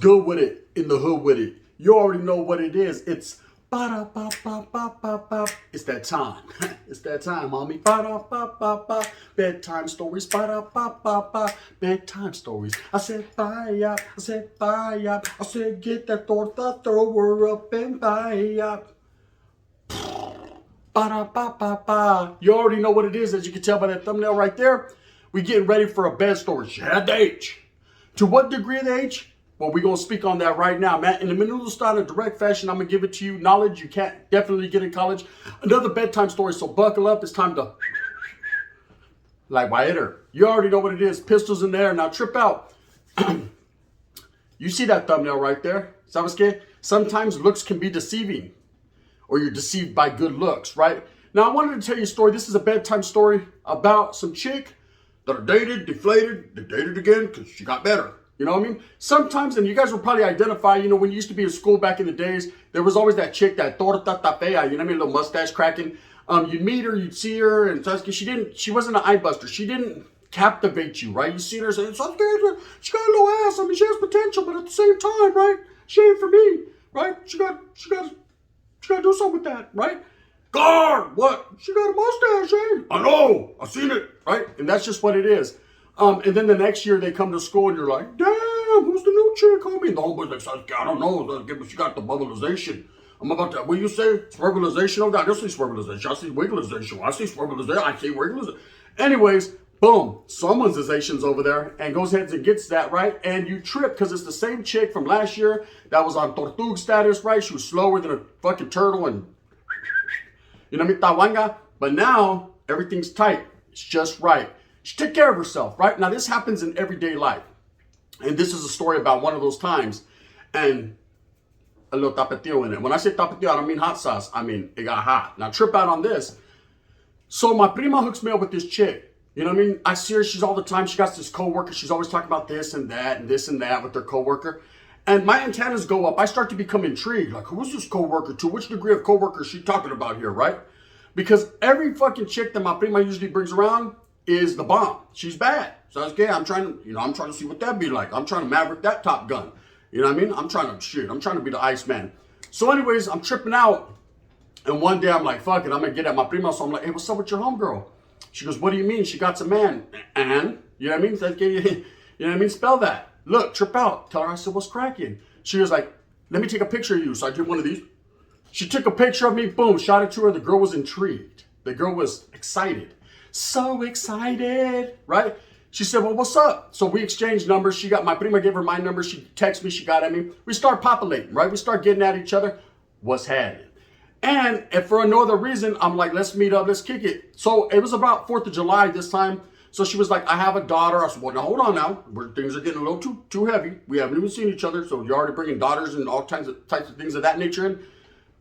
good with it in the hood with it? You already know what it is. It's ba-da-ba-ba-ba-ba-ba. It's that time. It's that time, mommy. Ba-da-ba-ba-ba. Bedtime stories. Ba-da-ba-ba-ba. Bedtime stories. I said, vaya. I said, vaya. I said, get that torta, throw her up and vaya. Ba-da-ba-ba-ba. You already know what it is, as you can tell by that thumbnail right there. We're getting ready for a bed story. She had the H. To what degree of the H? Well, we're going to speak on that right now, man. In the menudo style, in direct fashion, I'm going to give it to you. Knowledge you can't definitely get in college. Another bedtime story, so buckle up. It's time to, like, why hit her? You already know what it is. Pistols in there. Now, trip out. You see that thumbnail right there? ¿Sabes qué? Sometimes looks can be deceiving. Or you're deceived by good looks, right? Now, I wanted to tell you a story. This is a bedtime story about some chick that are dated, deflated, they dated again because she got better. You know what I mean? Sometimes, and you guys will probably identify, you know, when you used to be in school back in the days, there was always that chick, that torta fea, you know what I mean? Little mustache cracking. You'd meet her, you'd see her, and she wasn't an eye buster. She didn't captivate you, right? You see her and say, she got a little ass. I mean, she has potential, but at the same time, right? She ain't for me, right? She got to do something with that, right? God, what? She got a mustache, eh? I know, I seen it, right? And that's just what it is. And then the next year they come to school and you're like, damn, who's the new chick, homie? And the homeboy's like, I don't know, she got the bubbleization. I'm about to, what do you say? Swervelization? Oh, God, I see swervelization. I see wigglization. I see swervelization. I see wigglization. Anyways, boom, someone's zation's over there and goes ahead and gets that, right? And you trip because it's the same chick from last year that was on Tortug status, right? She was slower than a fucking turtle and, you know what I mean, tawanga. But now everything's tight. It's just right. She took care of herself, right? Now, this happens in everyday life. And this is a story about one of those times. And a little tapatio in it. When I say tapatio, I don't mean hot sauce. I mean, it got hot. Now, trip out on this. So my prima hooks me up with this chick. You know what I mean? I see her. She's all the time. She got this coworker. She's always talking about this and that with her coworker. And my antennas go up. I start to become intrigued. Like, who's this coworker to? Which degree of coworker is she talking about here, right? Because every fucking chick that my prima usually brings around is the bomb. She's bad. So okay, I'm trying to see what that'd be like. I'm trying to maverick that Top Gun. You know what I mean? I'm trying to be the Iceman. So anyways, I'm tripping out. And one day I'm like, fuck it, I'm gonna get at my prima. So I'm like, hey, what's up with your homegirl? She goes, what do you mean? She got some man. And, you know what I mean? So, you know what I mean? Spell that. Look, trip out. Tell her I said, what's cracking? She was like, let me take a picture of you. So I did one of these. She took a picture of me, boom, shot it to her. The girl was intrigued. The girl was excited. So excited, right? She said, well, what's up? So we exchanged numbers. My prima gave her my number. She texted me. She got at me. We start populating, right? We start getting at each other. What's happening? And for no other reason, I'm like, let's meet up. Let's kick it. So it was about 4th of July this time. So she was like, I have a daughter. I said, well, now hold on now. Things are getting a little too heavy. We haven't even seen each other. So you're already bringing daughters and all types of things of that nature in.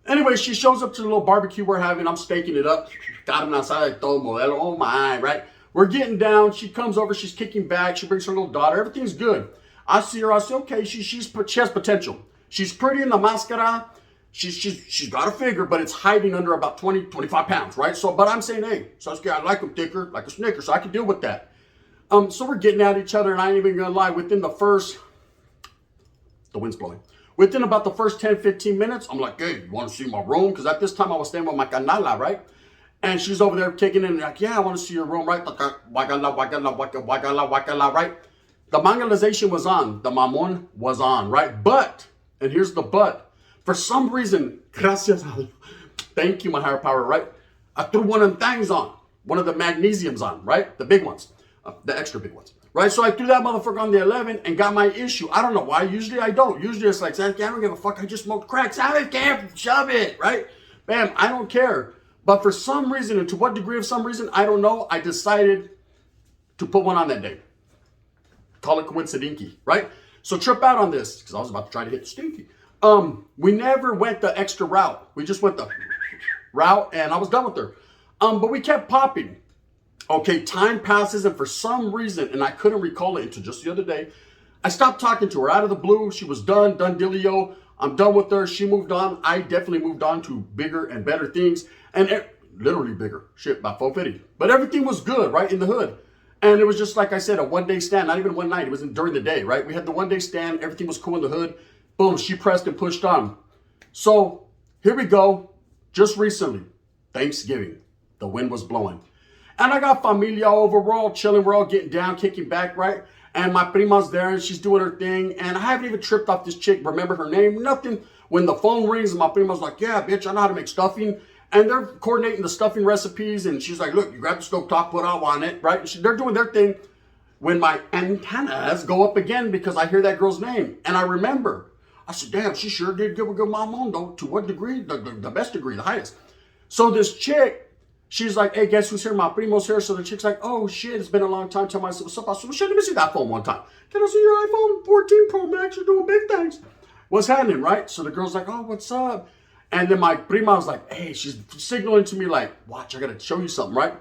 Anyway, she shows up to the little barbecue we're having. I'm staking it up. Got him outside. Oh my, right? We're getting down. She comes over. She's kicking back. She brings her little daughter. Everything's good. I see her. I say, okay, she has potential. She's pretty in the mascara. She's got a figure, but it's hiding under about 20, 25 pounds, right? So, but I'm saying, hey, Saskia, I like them thicker, like a Snicker, so I can deal with that. So we're getting at each other, and I ain't even gonna lie, the wind's blowing. Within about the first 10, 15 minutes, I'm like, hey, you want to see my room? Because at this time, I was staying with my canala, right? And she's over there taking in, like, yeah, I want to see your room, right? Wakala, right? The mangalization was on. The mamon was on, right? But, and here's the but, for some reason, gracias, thank you, my higher power, right? I threw one of them things on. One of the magnesiums on, right? The big ones, the extra big ones. Right, so I threw that motherfucker on the 11 and got my issue. I don't know why. Usually I don't. Usually it's like, I don't give a fuck. I just smoked crack. Shove it, right? Bam, I don't care. But for some reason, and to what degree of some reason, I don't know, I decided to put one on that day. Call it coincidinky, right? So trip out on this, because I was about to try to hit the stinky. We never went the extra route. We just went the route, and I was done with her. But we kept popping. Okay, time passes, and for some reason, and I couldn't recall it until just the other day, I stopped talking to her out of the blue. She was done dealio. I'm done with her. She moved on. I definitely moved on to bigger and better things, and literally bigger. Shit, about 450. But everything was good, right, in the hood. And it was just like I said, a one-day stand, not even one night. It was during the day, right? We had the one-day stand. Everything was cool in the hood. Boom, she pressed and pushed on. So here we go. Just recently, Thanksgiving, the wind was blowing. And I got familia over. We're all chilling. We're all getting down, kicking back, right? And my prima's there and she's doing her thing. And I haven't even tripped off this chick. Remember her name? Nothing. When the phone rings, my prima's like, yeah, bitch, I know how to make stuffing. And they're coordinating the stuffing recipes. And she's like, look, you grab the stovetop, put all on it, right? They're doing their thing. When my antennas go up again because I hear that girl's name. And I remember. I said, damn, she sure did give a good mom on, though. To what degree? The best degree, the highest. So this chick, she's like, hey, guess who's here? My primo's here. So the chick's like, oh, shit, it's been a long time. Tell myself, what's up? I said, well, shit, let me see that phone one time. Can I see your iPhone 14 Pro Max? You're doing big things. What's happening, right? So the girl's like, oh, what's up? And then my prima was like, hey, she's signaling to me like, watch, I got to show you something, right?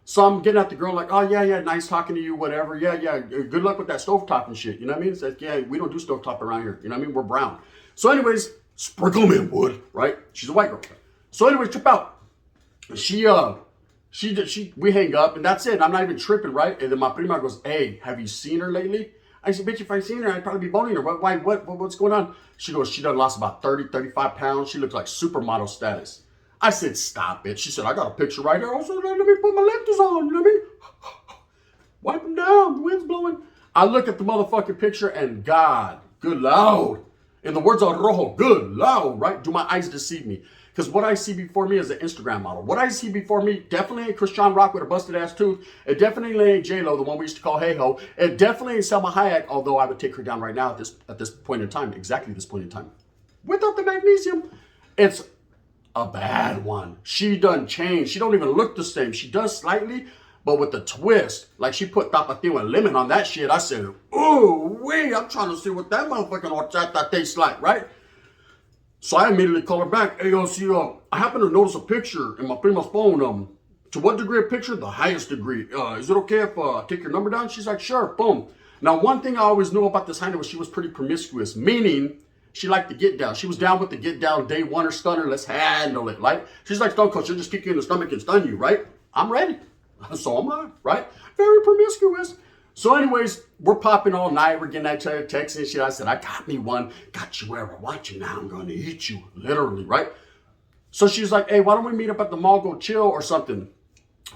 So I'm getting at the girl like, oh, yeah, nice talking to you, whatever. Yeah, good luck with that stovetop and shit. You know what I mean? It's like, yeah, we don't do stovetop around here. You know what I mean? We're brown. So anyways, sprinkle me in wood, right? She's a white girl. So anyways, trip out. We hang up and that's it. I'm not even tripping, right? And then my prima goes, hey, have you seen her lately? I said, bitch, if I seen her, I'd probably be boning her. What's going on? She goes, she done lost about 30, 35 pounds. She looks like supermodel status. I said, stop it. She said, I got a picture right here. I said, let me put my lenses on. You know what I mean? Wipe them down. The wind's blowing. I look at the motherfucking picture and God, good Lord. In the words of Rojo, good Lord, right? Do my eyes deceive me? Because what I see before me is an Instagram model. What I see before me definitely ain't Christian Rock with a busted ass tooth. It definitely ain't J-Lo, the one we used to call Hey Ho. It definitely ain't Selma Hayek, although I would take her down right now at this point in time, exactly this point in time. Without the magnesium, it's a bad one. She done changed. She don't even look the same. She does slightly, but with the twist. Like she put tapatio and lemon on that shit. I said, ooh, wait, I'm trying to see what that motherfucking horchata tastes like, right? So I immediately call her back. Hey, yo, see, I happen to notice a picture in my prima's phone. To what degree a picture? The highest degree. Is it okay if I take your number down? She's like, sure, boom. Now, one thing I always knew about this Heine was she was pretty promiscuous, meaning she liked to get down. She was down with the get down, day one or stunner, let's handle it, right? She's like Stone Cold, she'll just kick you in the stomach and stun you, right? I'm ready. So am I, right? Very promiscuous. So anyways, we're popping all night. We're getting each other texts and shit. I said, I got me one. Got you where I want you now. I'm going to eat you, literally, right? So she's like, hey, why don't we meet up at the mall, go chill or something?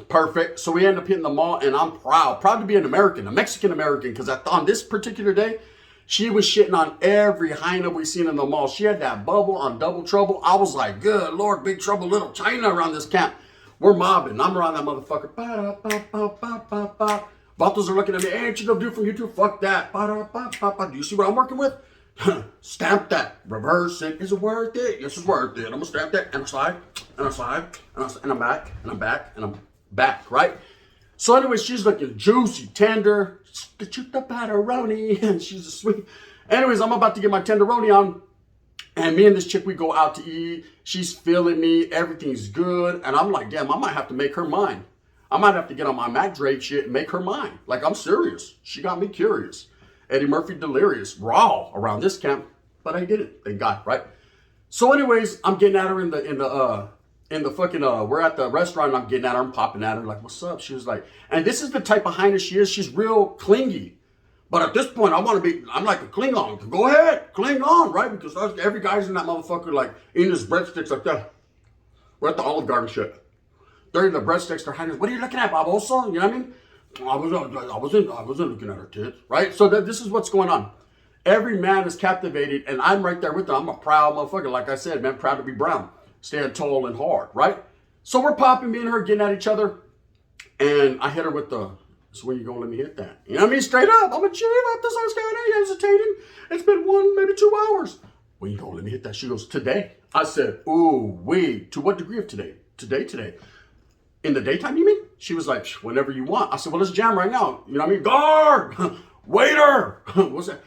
Perfect. So we end up hitting the mall and I'm proud to be an American, a Mexican American, because on this particular day, she was shitting on every hyena we seen in the mall. She had that bubble on Double Trouble. I was like, good Lord, Big Trouble, Little China around this camp. We're mobbing. I'm around that motherfucker. Ba-da-ba-ba-ba-ba-ba. Vatos are looking at me. Hey, what you gonna do from YouTube? Fuck that. Ba-da-ba-ba-ba. Do you see what I'm working with? Stamp that. Reverse it. Is it worth it? Yes, it's worth it. I'm gonna stamp that and I slide and I slide and I'm back and I'm back and I'm back, right? So anyway, she's looking juicy, tender, the pepperoni, and she's a sweet. Anyways, I'm about to get my tenderoni on, and me and this chick, we go out to eat. She's feeling me, everything's good, and I'm like, damn, I might have to make her mine. I might have to get on my Mac Drake shit and make her mine. Like, I'm serious. She got me curious. Eddie Murphy delirious, raw around this camp, but I did it, thank God, right? So anyways, I'm getting at her in the fucking, we're at the restaurant and I'm getting at her, I'm popping at her, like, what's up? She was like, and this is the type of highness she is. She's real clingy. But at this point, I'm like a Klingon. Go ahead, cling on, right? Because every guy's in that motherfucker, like, eating his breadsticks like that. We're at the Olive Garden shit. They're in the breadsticks, they're hiding. What are you looking at, Babosa? You know what I mean? I wasn't looking at her tits, right? So this is what's going on. Every man is captivated, and I'm right there with them. I'm a proud motherfucker. Like I said, man, proud to be brown. Stand tall and hard, right? So we're popping, me and her getting at each other. And I hit her with the, so when you gonna let me hit that? You know what I mean? Straight up. I'm a chief up this on Skynet, hesitating. It's been 1, maybe 2 hours. When you gonna let me hit that? She goes, today. I said, ooh, wait. To what degree of today? Today. In the daytime, you mean? She was like, whenever you want. I said, well, let's jam right now. You know what I mean? Guard! Waiter! What's that?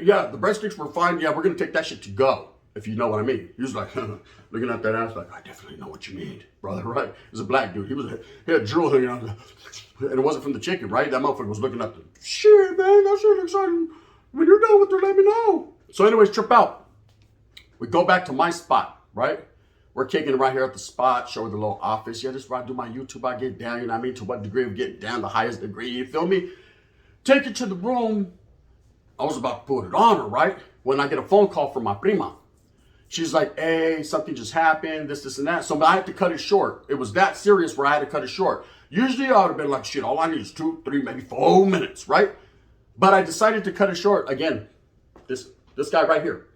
Yeah, the breadsticks were fine. Yeah, we're going to take that shit to go, if you know what I mean. He was like, looking at that ass like, I definitely know what you mean, brother, right? He was a black dude. He had drill hanging out. And it wasn't from the chicken, right? That motherfucker was looking up. Shit, man, that shit looks exciting. When you're done with her, let me know. So anyways, trip out. We go back to my spot, right? We're kicking it right here at the spot, show the little office. Yeah, this is where I do my YouTube. I get down, you know what I mean? To what degree of getting down, the highest degree, you feel me? Take it to the room. I was about to put it on her, right? When I get a phone call from my prima. She's like, hey, something just happened, this, and that. So I had to cut it short. It was that serious where I had to cut it short. Usually I would have been like, shit, all I need is 2, 3, maybe 4 minutes, right? But I decided to cut it short. Again, this guy right here,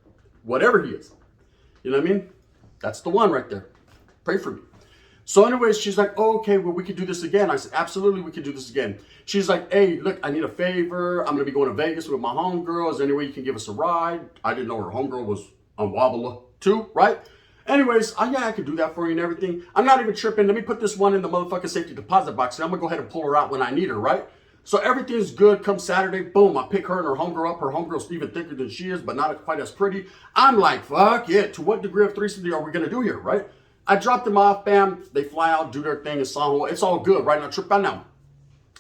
whatever he is. You know what I mean? That's the one right there. Pray for me. So anyways, she's like, oh, okay, well, we could do this again. I said, absolutely, we could do this again. She's like, hey, look, I need a favor. I'm going to be going to Vegas with my homegirl. Is there any way you can give us a ride? I didn't know her homegirl was on Wobbler too, right? Anyways, yeah, I could do that for you and everything. I'm not even tripping. Let me put this one in the motherfucking safety deposit box, and I'm going to go ahead and pull her out when I need her, right? So everything's good. Come Saturday, boom, I pick her and her homegirl up. Her homegirl's even thicker than she is, but not quite as pretty. I'm like, fuck yeah, to what degree of threesome are we going to do here, right? I dropped them off, bam. They fly out, do their thing in San Juan. It's all good, right? Now, trip out now.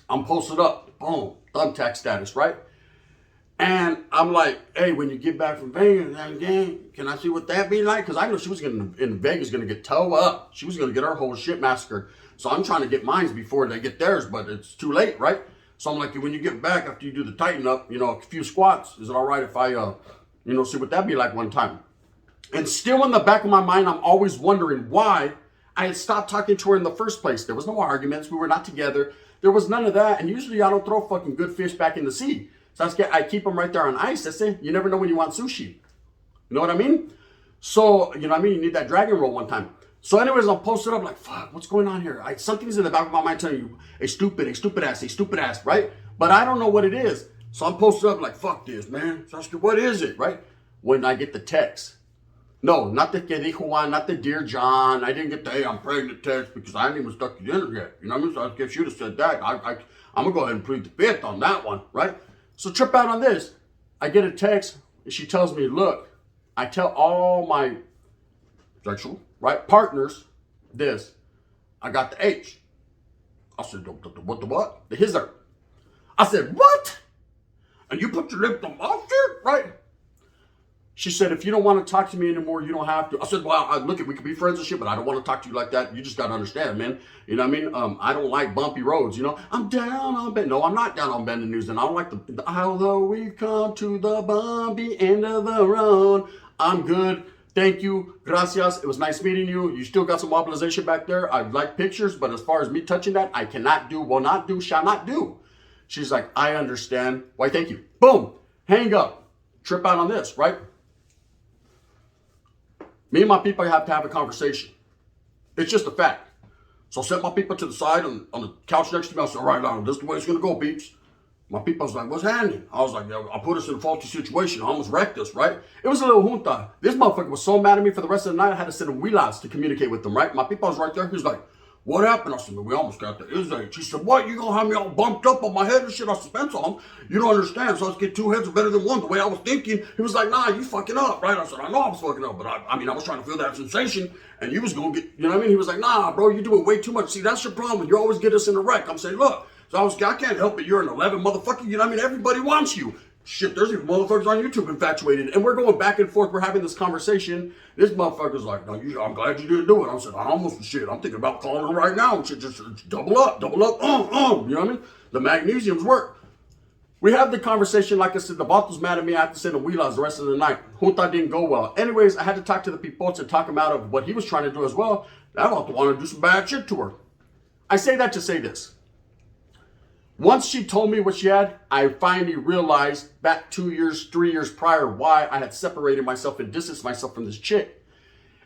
I'm posted up, boom, thumbtack status, right? And I'm like, hey, when you get back from Vegas, again, can I see what that be like? Because I know she was in Vegas going to get towed up. She was going to get her whole shit massacred. So I'm trying to get mine before they get theirs, but it's too late, right? So I'm like, when you get back after you do the tighten up, a few squats, is it all right if I, see what that be like one time? And still in the back of my mind, I'm always wondering why I had stopped talking to her in the first place. There was no arguments. We were not together. There was none of that. And usually I don't throw fucking good fish back in the sea. So I keep them right there on ice. That's it. You never know when you want sushi. You know what I mean? So, you know what I mean? You need that dragon roll one time. So anyways, I'll post it up like, fuck, what's going on here? Something's in the back of my mind telling you, a stupid ass, right? But I don't know what it is. So I'm posted up like, fuck this, man. Sasuke, what is it, right? When I get the text. No, not the que dijo Juan, not the dear John. I didn't get the, hey, I'm pregnant text because I hadn't even stuck to the internet. You know what I mean? So I guess you'd have said that. I'm going to go ahead and plead the fifth on that one, right? So trip out on this. I get a text and she tells me, look, I tell all my sexual, right, partners this. I got the H. I said, what the what? The hither. I said, what? And you put your lips on my shit, right? She said, if you don't want to talk to me anymore, you don't have to. I said, well, look, we could be friends and shit, but I don't want to talk to you like that. You just got to understand, man. You know what I mean? I don't like bumpy roads, I'm down on bend. No, I'm not down on bending news. And I don't like although we've come to the bumpy end of the road. I'm good. Thank you. Gracias. It was nice meeting you. You still got some mobilization back there. I like pictures, but as far as me touching that, I cannot do, will not do, shall not do. She's like, I understand. Why, thank you. Boom. Hang up. Trip out on this, right? Me and my people have to have a conversation. It's just a fact. So I set my people to the side on the couch next to me. I said, all right, now, this is the way it's going to go, peeps. My people was like, what's happening? I was like, yeah, I put us in a faulty situation. I almost wrecked us, right? It was a little junta. This motherfucker was so mad at me for the rest of the night, I had to sit in wheelhouse to communicate with them, right? My people was right there. He was like, what happened? I said, man, we almost got the Isdate. She said, what? You going to have me all bumped up on my head and shit? I said, Spencer, you don't understand. So let's get 2 heads are better than one. The way I was thinking, he was like, nah, you fucking up, right? I said, I know I was fucking up, but I was trying to feel that sensation, and you was going to get, you know what I mean? He was like, nah, bro, you doing way too much. See, that's your problem. You always get us in a wreck. I'm saying, look. So I can't help it. You're an 11 motherfucker. You know what I mean? Everybody wants you. Shit, there's even motherfuckers on YouTube infatuated. And we're going back and forth. We're having this conversation. This motherfucker's like, no, I'm glad you didn't do it. I said, I almost shit. I'm thinking about calling her right now. And shit, just double up. You know what I mean? The magnesiums work. We have the conversation. Like I said, the bottle's mad at me. I have to sit in wheelhouse the rest of the night. Junta didn't go well. Anyways, I had to talk to the people to talk him out of what he was trying to do as well. I don't want to do some bad shit to her. I say that to say this. Once she told me what she had, I finally realized back 2 years, 3 years prior why I had separated myself and distanced myself from this chick.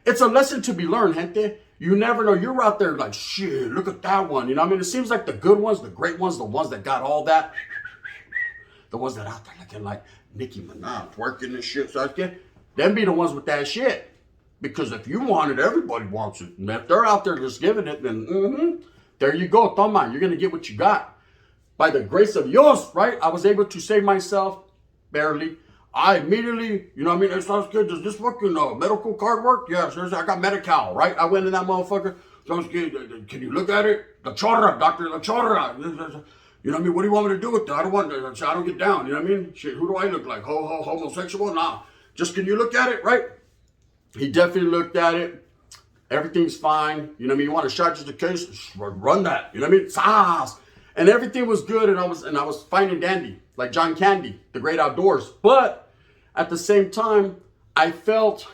It's a lesson to be learned, gente. You never know. You're out there like, shit, look at that one. You know what I mean? It seems like the good ones, the great ones, the ones that got all that, the ones that out there looking like Nicki Minaj working and shit. So them be the ones with that shit. Because if you want it, everybody wants it. And if they're out there just giving it, then there you go. Toma, you're going to get what you got. By the grace of Dios, right? I was able to save myself, barely. I immediately, you know what I mean? It sounds good. Does this fucking medical card work? Yeah, seriously, I got Medi-Cal, right? I went in that motherfucker. Sounds good. Can you look at it? La chorra, doctor, la chorra. You know what I mean? What do you want me to do with that? I don't get down. You know what I mean? Shit, who do I look like? Homosexual? Nah. Just can you look at it, right? He definitely looked at it. Everything's fine. You know what I mean? You want to shot just in case? Run that. You know what I mean? Sauce. And everything was good, and I was fine and dandy, like John Candy, the great outdoors. But at the same time, I felt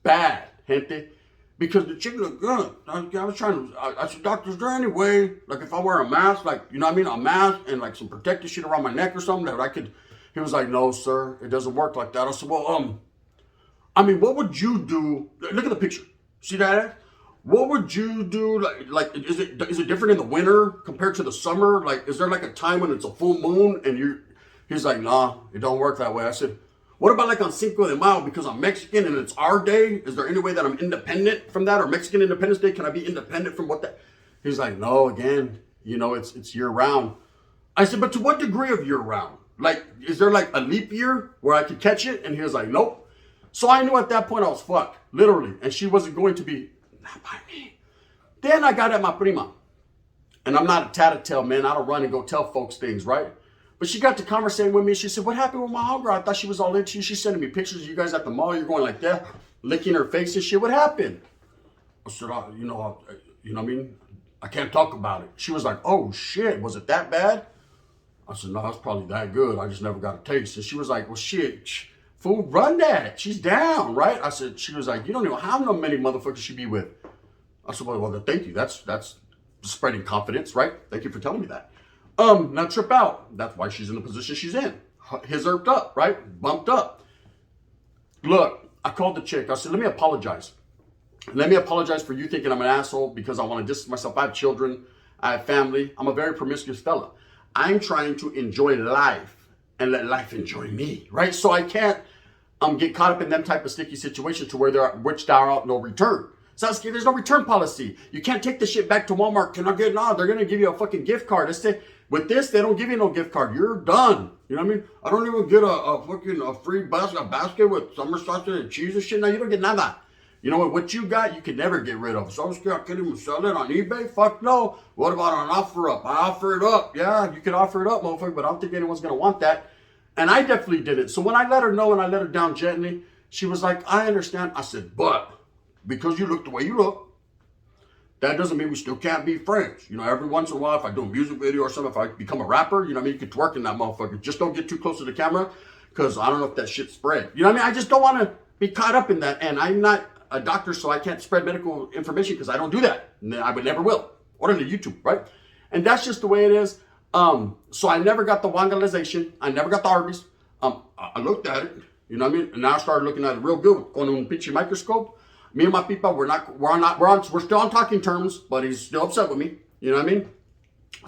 bad, gente, because the chick looked good. I was trying to, I said, doctor, is there any way, like if I wear a mask, like, you know what I mean, a mask and like some protective shit around my neck or something that I could, he was like, no, sir, it doesn't work like that. I said, well, I mean, what would you do? Look at the picture. See that? What would you do? Like, is it different in the winter compared to the summer? Like, is there like a time when it's a full moon and you? He's like, nah, it don't work that way. I said, what about like on Cinco de Mayo because I'm Mexican and it's our day? Is there any way that I'm independent from that, or Mexican Independence Day? Can I be independent from what that? He's like, no, again, you know, it's year round. I said, but to what degree of year round? Like, is there like a leap year where I could catch it? And he was like, nope. So I knew at that point I was fucked, literally, and she wasn't going to be. Not by me. Then I got at my prima. And I'm not a tattletale, man. I don't run and go tell folks things, right? But she got to conversating with me. She said, what happened with my homegirl? I thought she was all into you. She's sending me pictures of you guys at the mall. You're going like that, licking her face and shit. What happened? I said, you know what I mean? I can't talk about it. She was like, oh, shit. Was it that bad? I said, no, it's probably that good. I just never got a taste. And she was like, well, shit. Fool, run that. She's down, right? I said, she was like, you don't even how many motherfuckers she be with. I said, well, thank you. That's spreading confidence, right? Thank you for telling me that. Not trip out. That's why she's in the position she's in. His irked up, right? Bumped up. Look, I called the chick. I said, let me apologize. Let me apologize for you thinking I'm an asshole because I want to distance myself. I have children. I have family. I'm a very promiscuous fella. I'm trying to enjoy life and let life enjoy me, right? So I can't get caught up in them type of sticky situations to where they're which thou out no return. Sasuke, there's no return policy. You can't take the shit back to Walmart. Can I get no? They're gonna give you a fucking gift card. With this, they don't give you no gift card. You're done. You know what I mean? I don't even get a free basket with summer sausage and cheese and shit. No, you don't get none of that. You know what you got, you can never get rid of. Sasuke, I can't even sell it on eBay. Fuck no. What about an offer up? I offer it up. Yeah, you can offer it up, motherfucker, but I don't think anyone's gonna want that. And I definitely did it. So when I let her know and I let her down gently, she was like, I understand. I said, but because you look the way you look, that doesn't mean we still can't be friends. You know, every once in a while, if I do a music video or something, if I become a rapper, you know what I mean? You can twerk in that motherfucker. Just don't get too close to the camera because I don't know if that shit spread. You know what I mean? I just don't want to be caught up in that. And I'm not a doctor, so I can't spread medical information because I don't do that. And I would never will. Or on the YouTube, right? And that's just the way it is. So I never got the Wangalization. I never got the Arby's. I looked at it, you know what I mean? And now I started looking at it real good on a pitchy microscope. Me and my people, we're still on talking terms, but he's still upset with me. You know what I mean?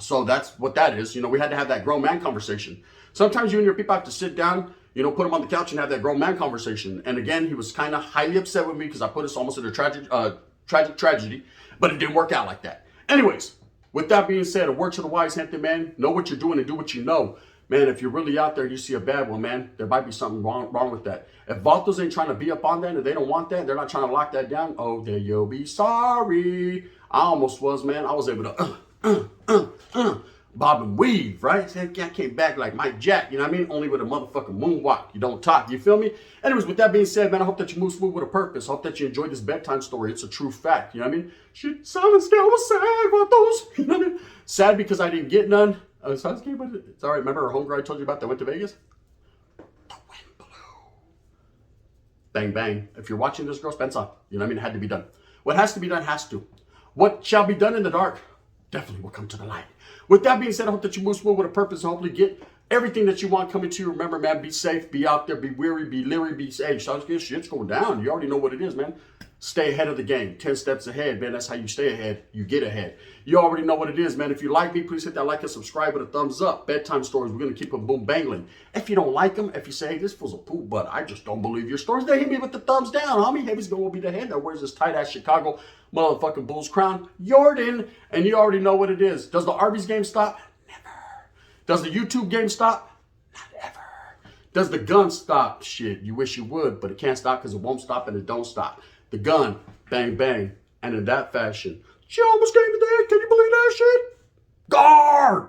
So that's what that is. You know, we had to have that grown man conversation. Sometimes you and your people have to sit down, you know, put him on the couch and have that grown man conversation. And again, he was kind of highly upset with me because I put us almost in a tragic tragedy, but it didn't work out like that. Anyways, with that being said, a word to the wise, gente, man. Know what you're doing and do what you know. Man, if you're really out there, you see a bad one, man, there might be something wrong with that. If Vatos ain't trying to be up on that and they don't want that, they're not trying to lock that down, oh, then you'll be sorry. I almost was, man. I was able to bob and weave, right? I came back like Mike Jack, you know what I mean? Only with a motherfucking moonwalk. You don't talk, you feel me? Anyways, with that being said, man, I hope that you move smooth with a purpose. I hope that you enjoyed this bedtime story. It's a true fact, you know what I mean? Shit, Silent Scale was sad, Vatos. You know what I mean? Sad because I didn't get none. It's all right. Remember our homegirl I told you about that went to Vegas? The wind blew. Bang, bang. If you're watching this, girl, spend some. You know what I mean? It had to be done. What has to be done has to. What shall be done in the dark definitely will come to the light. With that being said, I hope that you move smooth with a purpose and hopefully get everything that you want coming to you. Remember, man, be safe, be out there, be weary, be leery, be safe. Shit's going down. You already know what it is, man. Stay ahead of the game. 10 steps ahead, man. That's how you stay ahead. You get ahead. You already know what it is, man. If you like me, please hit that like and subscribe with a thumbs up. Bedtime stories. We're going to keep them boom bangling. If you don't like them, if you say, hey, this fool's a poop, but I just don't believe your stories, then hit me with the thumbs down, homie. Heavy's going to be the head that wears this tight-ass Chicago motherfucking Bulls crown. Jordan. And you already know what it is. Does the Arby's game stop? Never. Does the YouTube game stop? Not ever. Does the gun stop? Shit, you wish you would, but it can't stop because it won't stop and it don't stop. The gun, bang, bang. And in that fashion, she almost came to death. Can you believe that shit? Guard!